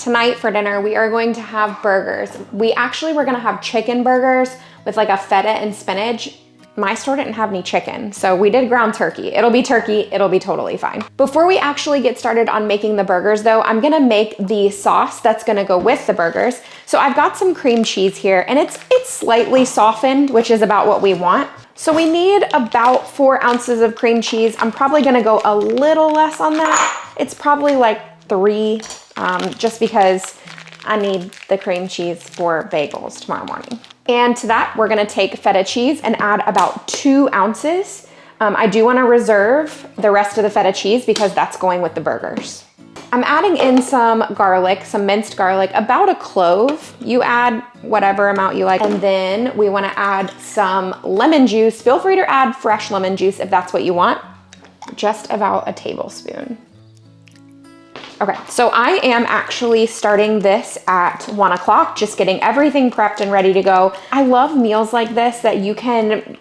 tonight for dinner, we are going to have burgers. We actually were gonna have chicken burgers with like a feta and spinach. My store didn't have any chicken, so we did ground turkey. It'll be turkey, it'll be totally fine. Before we actually get started on making the burgers though, I'm gonna make the sauce that's gonna go with the burgers. So I've got some cream cheese here and it's slightly softened, which is about what we want. So we need about 4 ounces of cream cheese. I'm probably gonna go a little less on that. It's probably like 3, just because I need the cream cheese for bagels tomorrow morning. And to that, we're gonna take feta cheese and add about 2 ounces. I do wanna reserve the rest of the feta cheese because that's going with the burgers. I'm adding in some garlic, some minced garlic, about a clove. You add whatever amount you like. And then we wanna add some lemon juice. Feel free to add fresh lemon juice if that's what you want. Just about a tablespoon. Okay, so I am actually starting this at 1 o'clock, just getting everything prepped and ready to go. I love meals like this that you can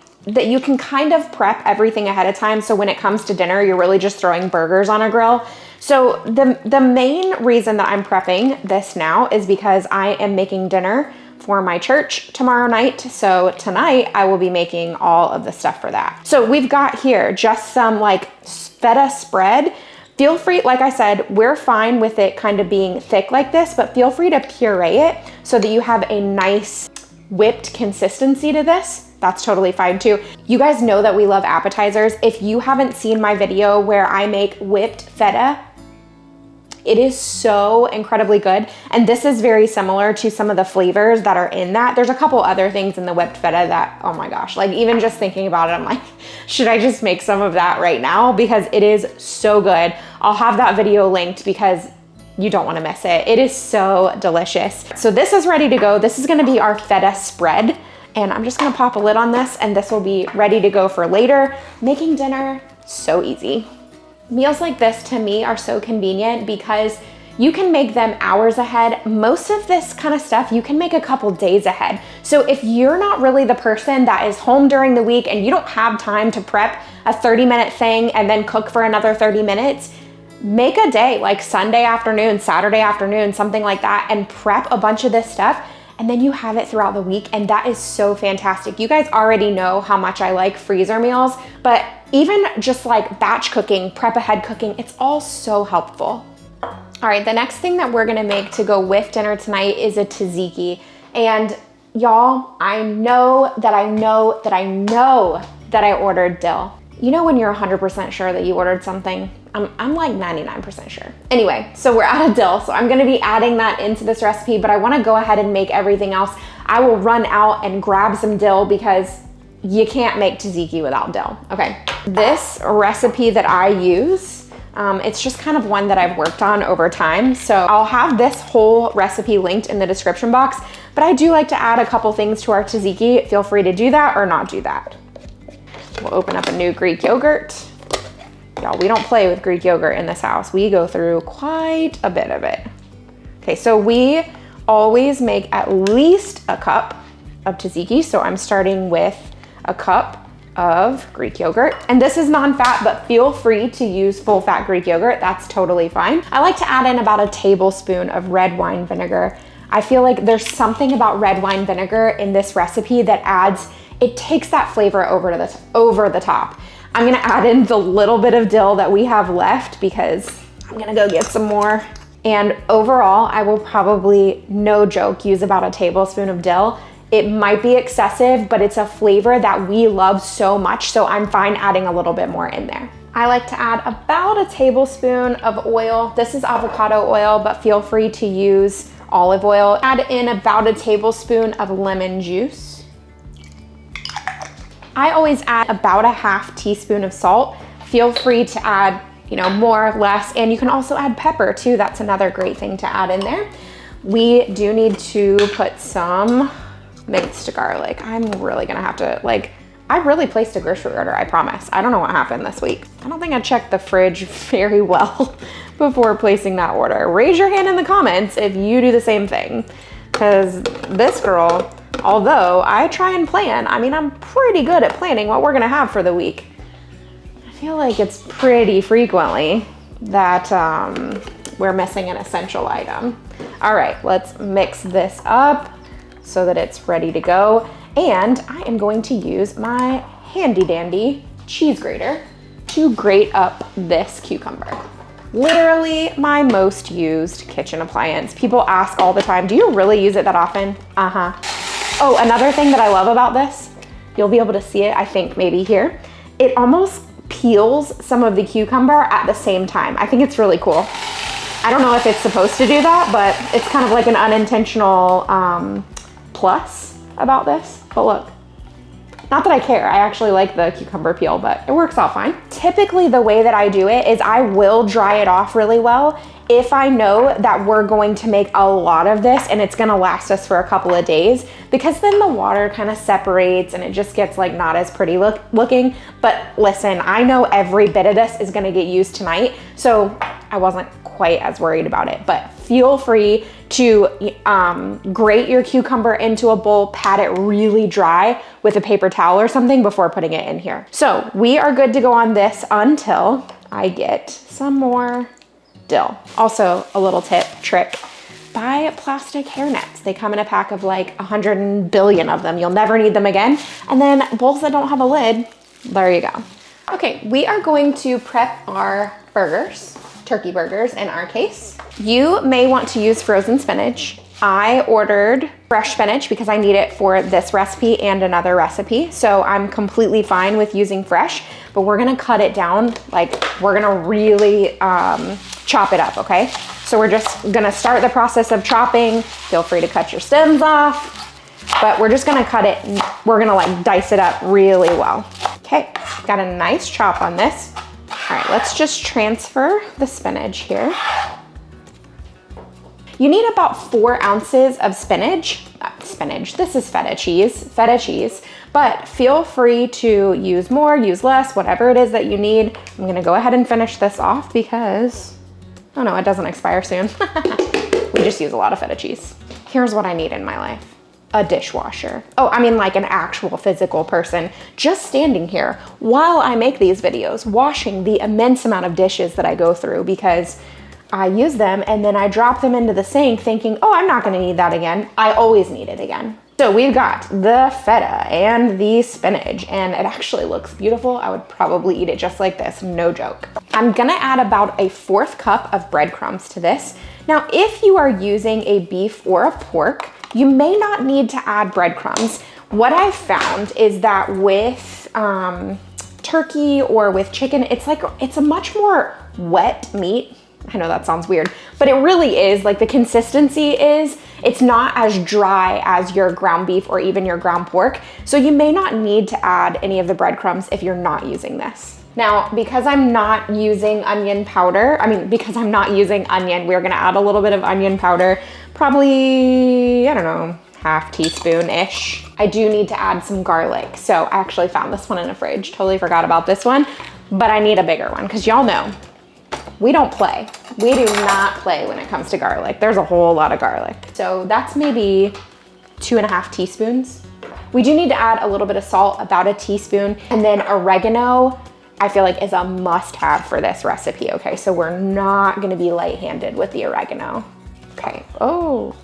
kind of prep everything ahead of time. So when it comes to dinner, you're really just throwing burgers on a grill. So the main reason that I'm prepping this now is because I am making dinner for my church tomorrow night. So tonight I will be making all of the stuff for that. So we've got here just some like feta spread. Feel free, like I said, we're fine with it kind of being thick like this, but feel free to puree it so that you have a nice whipped consistency to this. That's totally fine too. You guys know that we love appetizers. If you haven't seen my video where I make whipped feta, it is so incredibly good. And this is very similar to some of the flavors that are in that. There's a couple other things in the whipped feta that, oh my gosh, like even just thinking about it, I'm like, should I just make some of that right now? Because it is so good. I'll have that video linked because you don't wanna miss it. It is so delicious. So this is ready to go. This is gonna be our feta spread. And I'm just gonna pop a lid on this and this will be ready to go for later. Making dinner, so easy. Meals like this to me are so convenient because you can make them hours ahead. Most of this kind of stuff you can make a couple days ahead. So if you're not really the person that is home during the week and you don't have time to prep a 30-minute thing and then cook for another 30 minutes, make a day like Sunday afternoon, Saturday afternoon, something like that, and prep a bunch of this stuff. And then you have it throughout the week, and that is so fantastic. You guys already know how much I like freezer meals, but even just like batch cooking, prep ahead cooking, it's all so helpful. All right, the next thing that we're gonna make to go with dinner tonight is a tzatziki. And y'all, I know that I ordered dill. You know when you're 100% sure that you ordered something? I'm like 99% sure. Anyway, so we're out of dill, so I'm gonna be adding that into this recipe, but I wanna go ahead and make everything else. I will run out and grab some dill because you can't make tzatziki without dill. Okay, this recipe that I use, it's just kind of one that I've worked on over time. So I'll have this whole recipe linked in the description box, but I do like to add a couple things to our tzatziki. Feel free to do that or not do that. We'll open up a new Greek yogurt. Y'all, we don't play with Greek yogurt in this house. We go through quite a bit of it. Okay, so we always make at least a cup of tzatziki. So I'm starting with a cup of Greek yogurt. And this is non-fat, but feel free to use full-fat Greek yogurt. That's totally fine. I like to add in about a tablespoon of red wine vinegar. I feel like there's something about red wine vinegar in this recipe that adds, it takes that flavor over the top. I'm gonna add in the little bit of dill that we have left because I'm gonna go get some more. And overall, I will probably, no joke, use about a tablespoon of dill. It might be excessive, but it's a flavor that we love so much, so I'm fine adding a little bit more in there. I like to add about a tablespoon of oil. This is avocado oil, but feel free to use olive oil. Add in about a tablespoon of lemon juice. I always add about a half teaspoon of salt. Feel free to add, more, less, and you can also add pepper too. That's another great thing to add in there. We do need to put some minced garlic. I'm really gonna have to, I really placed a grocery order, I promise. I don't know what happened this week. I don't think I checked the fridge very well before placing that order. Raise your hand in the comments if you do the same thing, because this girl, although I try and plan, I'm pretty good at planning what we're gonna have for the week. I feel like it's pretty frequently that we're missing an essential item. All right, let's mix this up so that it's ready to go. And I am going to use my handy dandy cheese grater to grate up this cucumber. Literally my most used kitchen appliance. People ask all the time, do you really use it that often? Oh, another thing that I love about this, you'll be able to see it, I think maybe here. It almost peels some of the cucumber at the same time. I think it's really cool. I don't know if it's supposed to do that, but it's kind of like an unintentional plus about this. But look, not that I care, I actually like the cucumber peel, but it works out fine. Typically the way that I do it is I will dry it off really well if I know that we're going to make a lot of this and it's gonna last us for a couple of days, because then the water kind of separates and it just gets like not as pretty looking. But listen, I know every bit of this is gonna get used tonight, so I wasn't quite as worried about it. But feel free to grate your cucumber into a bowl, pat it really dry with a paper towel or something before putting it in here. So we are good to go on this until I get some more dill. Also, a little trick, buy plastic hair nets. They come in a pack of like 100 billion of them. You'll never need them again. And then bowls that don't have a lid, there you go. Okay, we are going to prep our burgers, turkey burgers in our case. You may want to use frozen spinach. I ordered fresh spinach because I need it for this recipe and another recipe. So I'm completely fine with using fresh, but we're gonna cut it down. Like we're gonna really chop it up, okay? So we're just gonna start the process of chopping. Feel free to cut your stems off, but we're just gonna cut it. We're gonna like dice it up really well. Okay, got a nice chop on this. All right, let's just transfer the spinach here. You need about 4 ounces of spinach. This is feta cheese, but feel free to use more, use less, whatever it is that you need. I'm gonna go ahead and finish this off because, oh no, it doesn't expire soon. We just use a lot of feta cheese. Here's what I need in my life. A dishwasher. Oh, I mean like an actual physical person just standing here while I make these videos, washing the immense amount of dishes that I go through because I use them and then I drop them into the sink thinking, oh, I'm not gonna need that again. I always need it again. So we've got the feta and the spinach and it actually looks beautiful. I would probably eat it just like this, no joke. I'm gonna add about a 1/4 cup of breadcrumbs to this. Now, if you are using a beef or a pork, you may not need to add breadcrumbs. What I've found is that with turkey or with chicken, it's a much more wet meat. I know that sounds weird, but it really is. Like the consistency is, it's not as dry as your ground beef or even your ground pork. So you may not need to add any of the breadcrumbs if you're not using this. Now, because I'm not using onion powder, because I'm not using onion, we're gonna add a little bit of onion powder, probably, I don't know, 1/2 teaspoon-ish. I do need to add some garlic. So I actually found this one in the fridge. Totally forgot about this one, but I need a bigger one because y'all know, we don't play. We do not play when it comes to garlic. There's a whole lot of garlic. So that's maybe 2.5 teaspoons. We do need to add a little bit of salt, about a teaspoon, and then oregano, I feel like is a must-have for this recipe, okay? So we're not gonna be light-handed with the oregano. Okay, oh.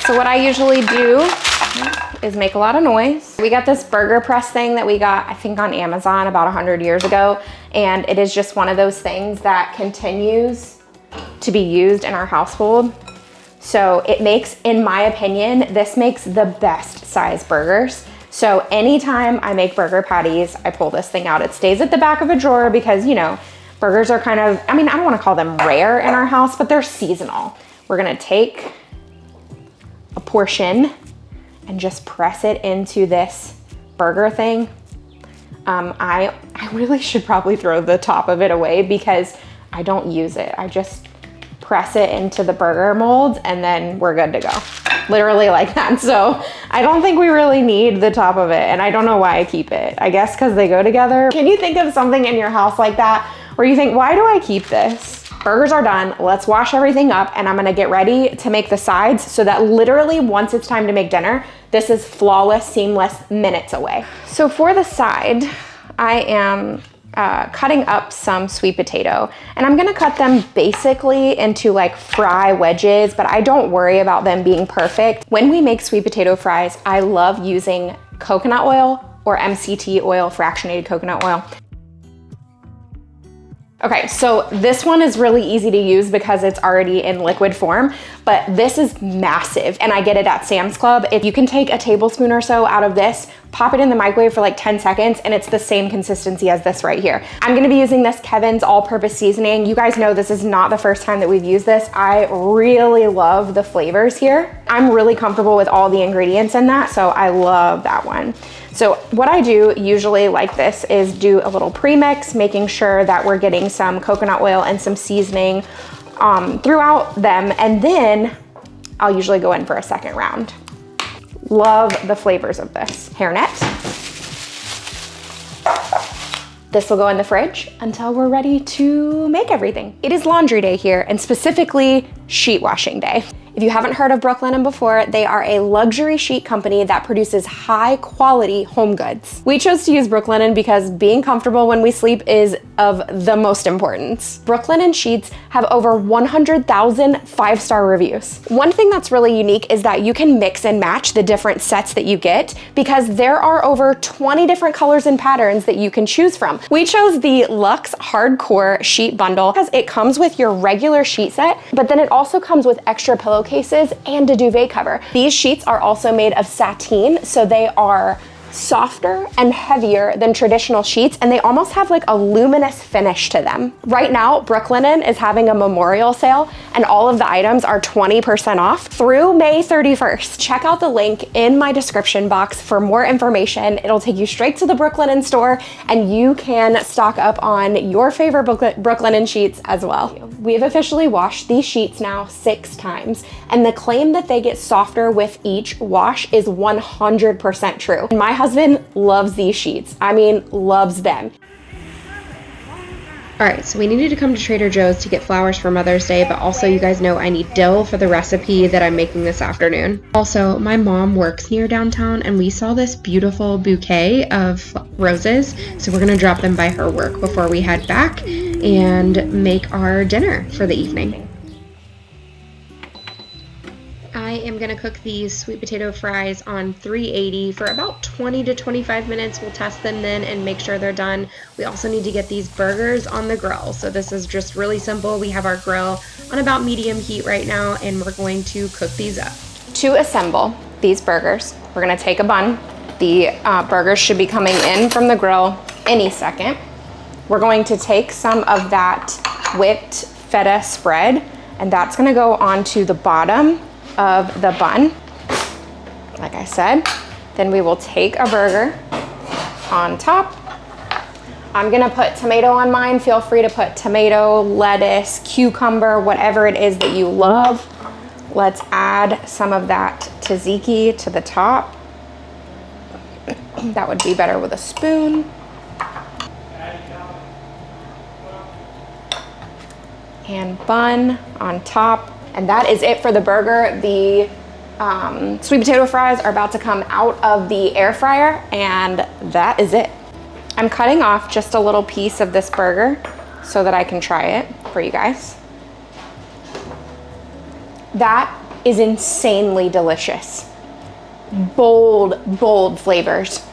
So what I usually do is make a lot of noise. We got this burger press thing that we got, I think on Amazon about 100 years ago. And it is just one of those things that continues to be used in our household. So it makes, in my opinion, this makes the best size burgers. So anytime I make burger patties, I pull this thing out. It stays at the back of a drawer because, you know, burgers are kind of, I don't wanna call them rare in our house, but they're seasonal. We're gonna take a portion and just press it into this burger thing. I really should probably throw the top of it away because I don't use it. I just press it into the burger mold and then we're good to go. Literally like that. So I don't think we really need the top of it and I don't know why I keep it. I guess because they go together. Can you think of something in your house like that where you think, why do I keep this? Burgers are done. Let's wash everything up and I'm gonna get ready to make the sides so that literally once it's time to make dinner, this is flawless, seamless, minutes away. So for the side, I am cutting up some sweet potato, and I'm gonna cut them basically into like fry wedges, but I don't worry about them being perfect. When we make sweet potato fries, I love using coconut oil or MCT oil, fractionated coconut oil. Okay, so this one is really easy to use because it's already in liquid form, but this is massive and I get it at Sam's Club. If you can take a tablespoon or so out of this, pop it in the microwave for like 10 seconds and it's the same consistency as this right here. I'm gonna be using this Kevin's all-purpose seasoning. You guys know this is not the first time that we've used this. I really love the flavors here. I'm really comfortable with all the ingredients in that, so I love that one. So what I do usually like this is do a little pre-mix, making sure that we're getting some coconut oil and some seasoning throughout them, and then I'll usually go in for a second round. Love the flavors of this. Hairnet. This will go in the fridge until we're ready to make everything. It is laundry day here, and specifically sheet washing day. If you haven't heard of Brooklinen before, they are a luxury sheet company that produces high quality home goods. We chose to use Brooklinen because being comfortable when we sleep is of the most importance. Brooklinen sheets have over 100,000 5-star reviews. One thing that's really unique is that you can mix and match the different sets that you get because there are over 20 different colors and patterns that you can choose from. We chose the Luxe Hardcore Sheet Bundle because it comes with your regular sheet set, but then it also comes with extra pillowcases and a duvet cover. These sheets are also made of sateen, so they are softer and heavier than traditional sheets, and they almost have like a luminous finish to them. Right now, Brooklinen is having a memorial sale, and all of the items are 20% off through May 31st. Check out the link in my description box for more information. It'll take you straight to the Brooklinen store, and you can stock up on your favorite Brooklinen sheets as well. We have officially washed these sheets now 6 times, and the claim that they get softer with each wash is 100% true. My husband loves these sheets. I mean, loves them. All right, so we needed to come to Trader Joe's to get flowers for Mother's Day, but also you guys know I need dill for the recipe that I'm making this afternoon. Also, my mom works near downtown and we saw this beautiful bouquet of roses, so we're gonna drop them by her work before we head back and make our dinner for the evening. I am gonna cook these sweet potato fries on 380 for about 20 to 25 minutes. We'll test them then and make sure they're done. We also need to get these burgers on the grill. So this is just really simple. We have our grill on about medium heat right now, and we're going to cook these up. To assemble these burgers, we're gonna take a bun. The burgers should be coming in from the grill any second. We're going to take some of that whipped feta spread, and that's gonna go onto the bottom of the bun, like I said. Then we will take a burger on top. I'm gonna put tomato on mine. Feel free to put tomato, lettuce, cucumber, whatever it is that you love. Let's add some of that tzatziki to the top. That would be better with a spoon. And bun on top. And that is it for the burger. The sweet potato fries are about to come out of the air fryer, and that is it. I'm cutting off just a little piece of this burger so that I can try it for you guys. That is insanely delicious. Bold, bold flavors.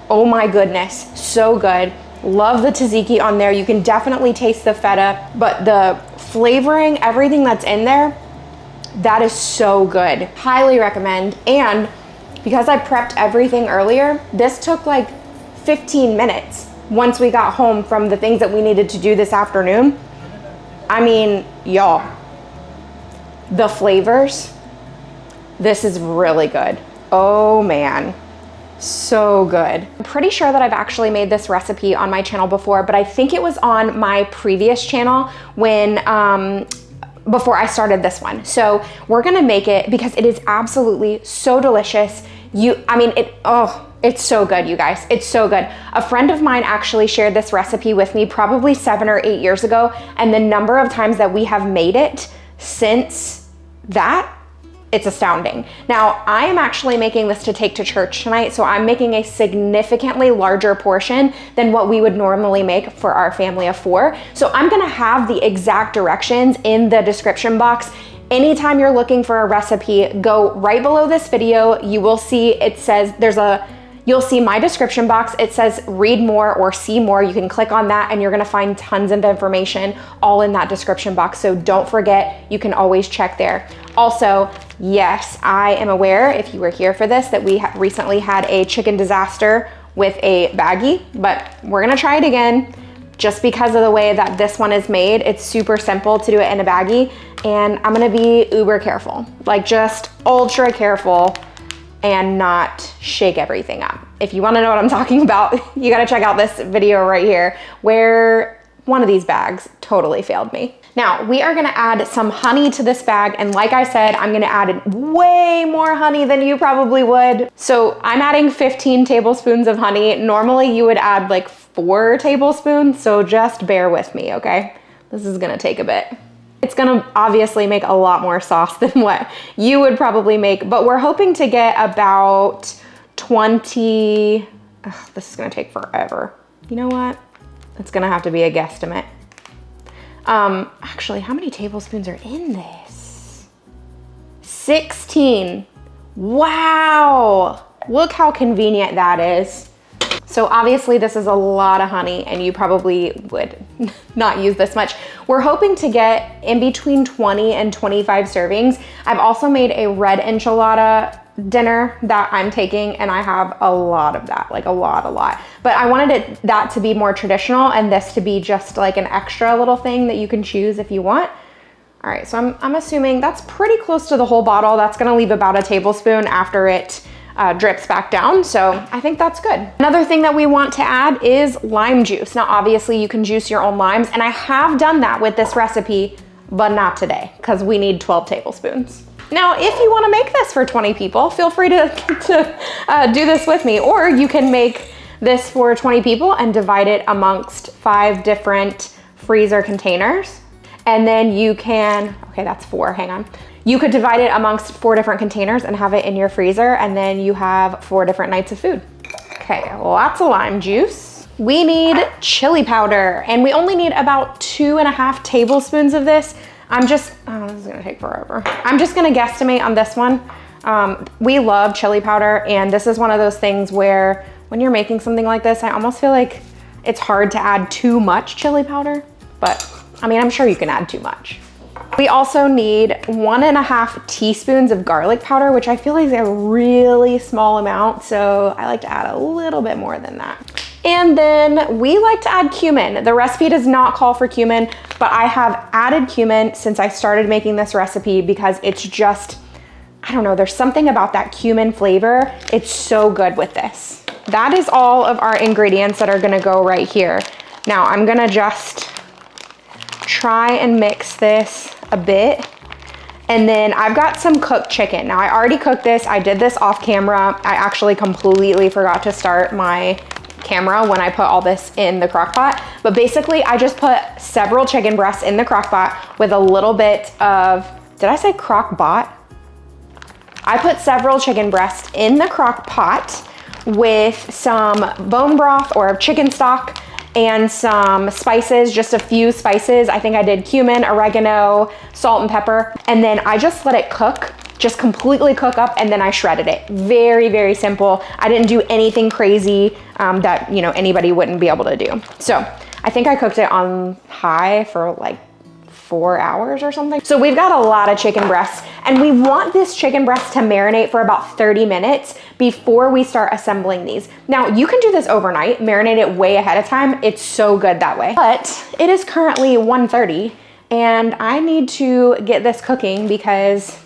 Oh my goodness, so good. Love the tzatziki on there. You can definitely taste the feta, but the flavoring, everything that's in there, that is so good. Highly recommend. And because I prepped everything earlier, this took like 15 minutes once we got home from the things that we needed to do this afternoon. I mean, y'all, the flavors, this is really good. Oh man, so good. I'm pretty sure that I've actually made this recipe on my channel before, but I think it was on my previous channel when, before I started this one. So we're gonna make it because it is absolutely so delicious. It's so good, you guys. It's so good. A friend of mine actually shared this recipe with me probably 7 or 8 years ago, and the number of times that we have made it since that it's astounding. Now, I am actually making this to take to church tonight, so I'm making a significantly larger portion than what we would normally make for our family of 4. So I'm gonna have the exact directions in the description box. Anytime you're looking for a recipe, go right below this video. You will see it says you'll see my description box. It says read more or see more. You can click on that and you're gonna find tons of information all in that description box. So don't forget, you can always check there. Also, yes, I am aware, if you were here for this, that we recently had a chicken disaster with a baggie, but we're gonna try it again. Just because of the way that this one is made, it's super simple to do it in a baggie, and I'm gonna be uber careful, like just ultra careful and not shake everything up. If you wanna know what I'm talking about, you gotta check out this video right here where one of these bags totally failed me. Now, we are gonna add some honey to this bag, and like I said, I'm gonna add way more honey than you probably would. So I'm adding 15 tablespoons of honey. Normally you would add like 4 tablespoons, so just bear with me, okay? This is gonna take a bit. It's gonna obviously make a lot more sauce than what you would probably make, but we're hoping to get about 20, this is gonna take forever. You know what? It's gonna have to be a guesstimate. Actually, how many tablespoons are in this? 16. Wow, look how convenient that is. So obviously this is a lot of honey and you probably would not use this much. We're hoping to get in between 20 and 25 servings. I've also made a red enchilada dinner that I'm taking, and I have a lot of that, like a lot. But I wanted that to be more traditional and this to be just like an extra little thing that you can choose if you want. All right, so I'm assuming that's pretty close to the whole bottle. That's gonna leave about a tablespoon after it drips back down, so I think that's good. Another thing that we want to add is lime juice. Now, obviously you can juice your own limes, and I have done that with this recipe, but not today, because we need 12 tablespoons. Now, if you wanna make this for 20 people, feel free to do this with me, or you can make this for 20 people and divide it amongst 5 different freezer containers. And then you can, okay, that's 4, hang on. You could divide it amongst 4 different containers and have it in your freezer, and then you have 4 different nights of food. Okay, lots of lime juice. We need chili powder, and we only need about 2.5 tablespoons of this. this is gonna take forever. I'm just gonna guesstimate on this one. We love chili powder, and this is one of those things where when you're making something like this, I almost feel like it's hard to add too much chili powder, but I mean, I'm sure you can add too much. We also need 1.5 teaspoons of garlic powder, which I feel like is a really small amount, so I like to add a little bit more than that. And then we like to add cumin. The recipe does not call for cumin, but I have added cumin since I started making this recipe because it's just, I don't know, there's something about that cumin flavor. It's so good with this. That is all of our ingredients that are gonna go right here. Now I'm gonna just try and mix this a bit. And then I've got some cooked chicken. Now I already cooked this. I did this off camera. I actually completely forgot to start my camera when I put all this in the crock pot. But basically I just put several chicken breasts in the crock pot with a little bit of, did I say crock pot? I put several chicken breasts in the crock pot with some bone broth or chicken stock and some spices, just a few spices. I think I did cumin, oregano, salt and pepper. And then I just let it cook, just completely cook up, and then I shredded it. Very, very simple. I didn't do anything crazy that anybody wouldn't be able to do. So I think I cooked it on high for like 4 hours or something. So we've got a lot of chicken breasts, and we want this chicken breast to marinate for about 30 minutes before we start assembling these. Now you can do this overnight, marinate it way ahead of time. It's so good that way. But it is currently 1:30 and I need to get this cooking because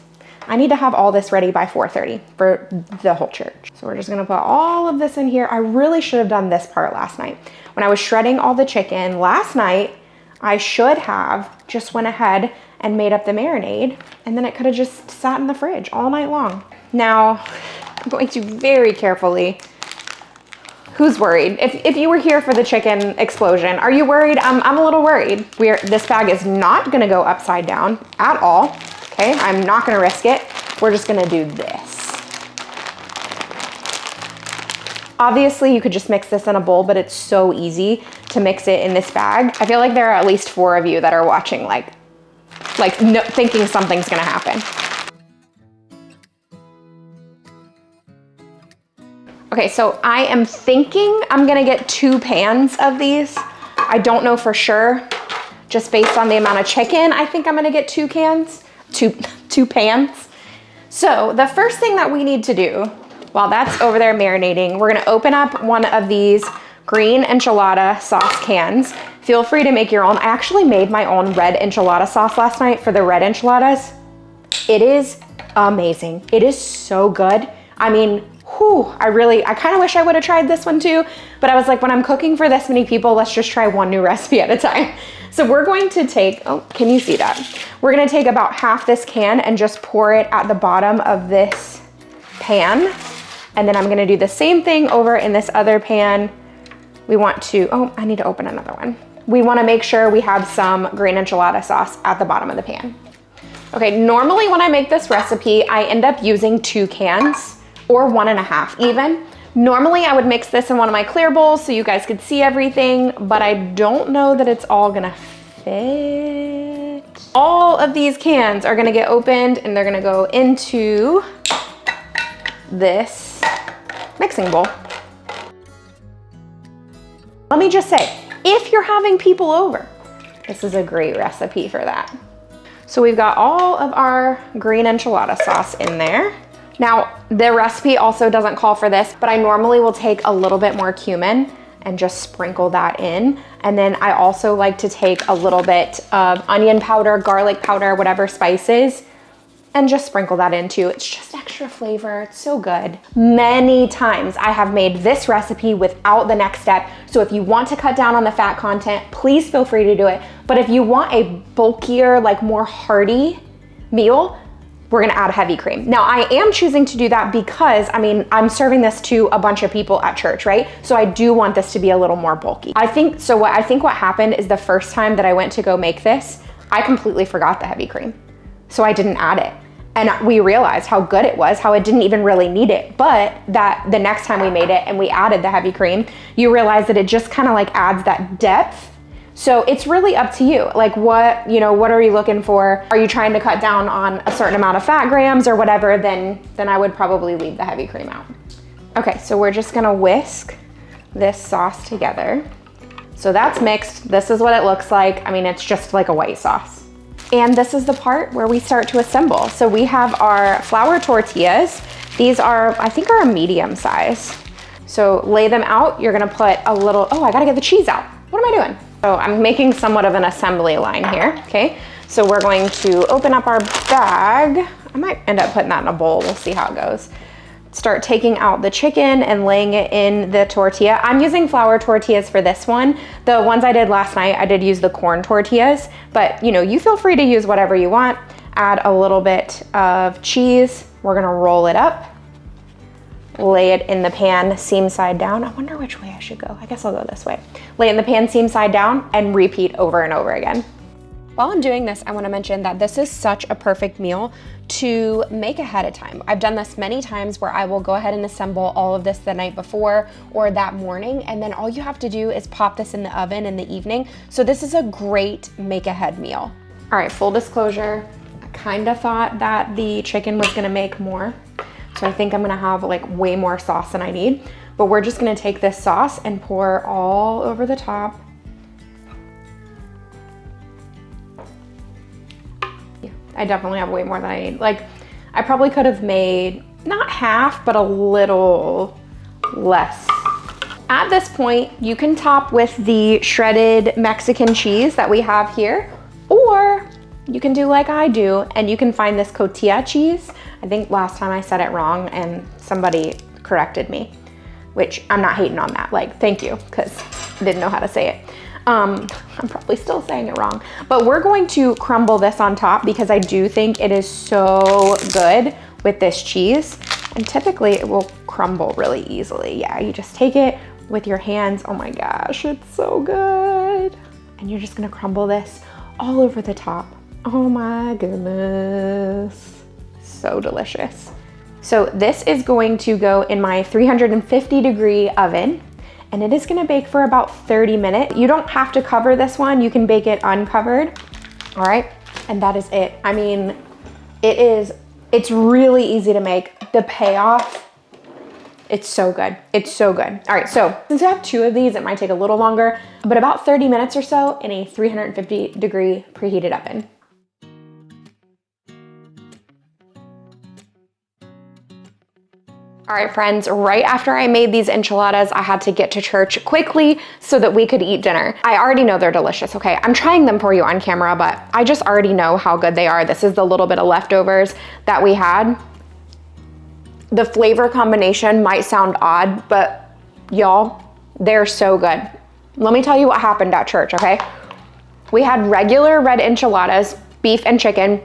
I need to have all this ready by 4:30 for the whole church. So we're just gonna put all of this in here. I really should have done this part last night. When I was shredding all the chicken last night, I should have just went ahead and made up the marinade, and then it could have just sat in the fridge all night long. Now, I'm going to very carefully, who's worried? If you were here for the chicken explosion, are you worried? I'm a little worried. This bag is not gonna go upside down at all, okay? I'm not gonna risk it. we're just gonna do this. Obviously, you could just mix this in a bowl, but it's so easy to mix it in this bag. I feel like there are at least 4 of you that are watching thinking something's gonna happen. Okay, so I am thinking I'm gonna get 2 pans of these. I don't know for sure. Just based on the amount of chicken, I think I'm gonna get 2 pans. So the first thing that we need to do while that's over there marinating, we're gonna open up one of these green enchilada sauce cans. Feel free to make your own. I actually made my own red enchilada sauce last night for the red enchiladas. It is amazing. It is so good. I mean, I kind of wish I would have tried this one too, but I was like, when I'm cooking for this many people, let's just try one new recipe at a time. So we're going to take, oh, can you see that? We're gonna take about half this can and just pour it at the bottom of this pan. And then I'm gonna do the same thing over in this other pan. We want to, oh, I need to open another one. We wanna make sure we have some green enchilada sauce at the bottom of the pan. Okay, normally when I make this recipe, I end up using 2 cans or 1.5 even. Normally I would mix this in one of my clear bowls so you guys could see everything, but I don't know that it's all gonna fit. All of these cans are gonna get opened and they're gonna go into this mixing bowl. Let me just say, if you're having people over, this is a great recipe for that. So we've got all of our green enchilada sauce in there. Now, the recipe also doesn't call for this, but I normally will take a little bit more cumin and just sprinkle that in. And then I also like to take a little bit of onion powder, garlic powder, whatever spices, and just sprinkle that in too. It's just extra flavor, it's so good. Many times I have made this recipe without the next step. So if you want to cut down on the fat content, please feel free to do it. But if you want a bulkier, like more hearty meal, we're gonna add heavy cream. Now I am choosing to do that because, I mean, I'm serving this to a bunch of people at church, right? So I do want this to be a little more bulky. I think what happened is the first time that I went to go make this, I completely forgot the heavy cream. So I didn't add it. And we realized how good it was, how it didn't even really need it. But that the next time we made it and we added the heavy cream, you realize that it just kind of like adds that depth. So it's really up to you. Like what are you looking for? Are you trying to cut down on a certain amount of fat grams or whatever? Then I would probably leave the heavy cream out. Okay, so we're just gonna whisk this sauce together. So that's mixed. This is what it looks like. I mean, it's just like a white sauce. And this is the part where we start to assemble. So we have our flour tortillas. These are, I think, are a medium size. So lay them out. You're gonna put a little, oh, I gotta get the cheese out. What am I doing? So I'm making somewhat of an assembly line here, okay? So we're going to open up our bag. I might end up putting that in a bowl. We'll see how it goes. Start taking out the chicken and laying it in the tortilla. I'm using flour tortillas for this one. The ones I did last night, I did use the corn tortillas, but you feel free to use whatever you want. Add a little bit of cheese. We're gonna roll it up, lay it in the pan seam side down. I wonder which way I should go. I guess I'll go this way. Lay it in the pan seam side down and repeat over and over again. While I'm doing this, I wanna mention that this is such a perfect meal to make ahead of time. I've done this many times where I will go ahead and assemble all of this the night before or that morning, and then all you have to do is pop this in the oven in the evening. So this is a great make ahead meal. All right, full disclosure, I kinda thought that the chicken was gonna make more. So I think I'm gonna have like way more sauce than I need, but we're just gonna take this sauce and pour all over the top. I definitely have way more than I need. Like, I probably could have made not half, but a little less. At this point, you can top with the shredded Mexican cheese that we have here, or you can do like I do, and you can find this cotija cheese. I think last time I said it wrong and somebody corrected me, which I'm not hating on that. Like, thank you, because I didn't know how to say it. I'm probably still saying it wrong, but we're going to crumble this on top because I do think it is so good with this cheese, and typically it will crumble really easily. Yeah, you just take it with your hands. Oh my gosh, it's so good. And you're just gonna crumble this all over the top. Oh my goodness. so delicious. So this is going to go in my 350-degree oven, and it is gonna bake for about 30 minutes. You don't have to cover this one. You can bake it uncovered. All right, and that is it. I mean, it's really easy to make. The payoff, it's so good. It's so good. All right, so since I have 2 of these, it might take a little longer, but about 30 minutes or so in a 350-degree preheated oven. All right, friends, right after I made these enchiladas, I had to get to church quickly so that we could eat dinner. I already know they're delicious, okay? I'm trying them for you on camera, but I just already know how good they are. This is the little bit of leftovers that we had. The flavor combination might sound odd, but y'all, they're so good. Let me tell you what happened at church, okay? We had regular red enchiladas, beef and chicken,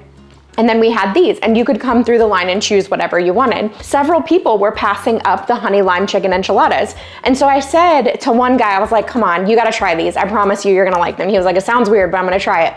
and then we had these, and you could come through the line and choose whatever you wanted. Several people were passing up the honey lime chicken enchiladas. And so I said to one guy, I was like, come on, you gotta try these. I promise you're gonna like them. He was like, it sounds weird, but I'm gonna try it.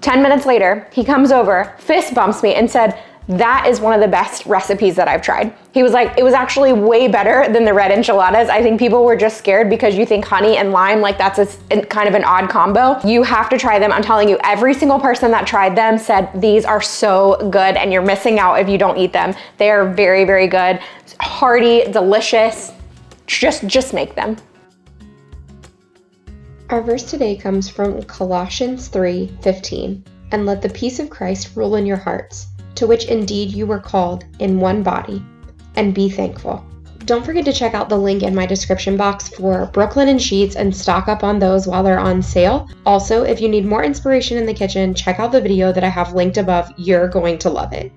10 minutes later, he comes over, fist bumps me and said, that is one of the best recipes that I've tried. He was like, it was actually way better than the red enchiladas. I think people were just scared because you think honey and lime, like that's kind of an odd combo. You have to try them. I'm telling you, every single person that tried them said these are so good and you're missing out if you don't eat them. They are very, very good, hearty, delicious. Just make them. Our verse today comes from Colossians 3:15. And let the peace of Christ rule in your hearts, to which indeed you were called in one body, and be thankful. Don't forget to check out the link in my description box for Brooklinen sheets and stock up on those while they're on sale. Also, if you need more inspiration in the kitchen, check out the video that I have linked above. You're going to love it.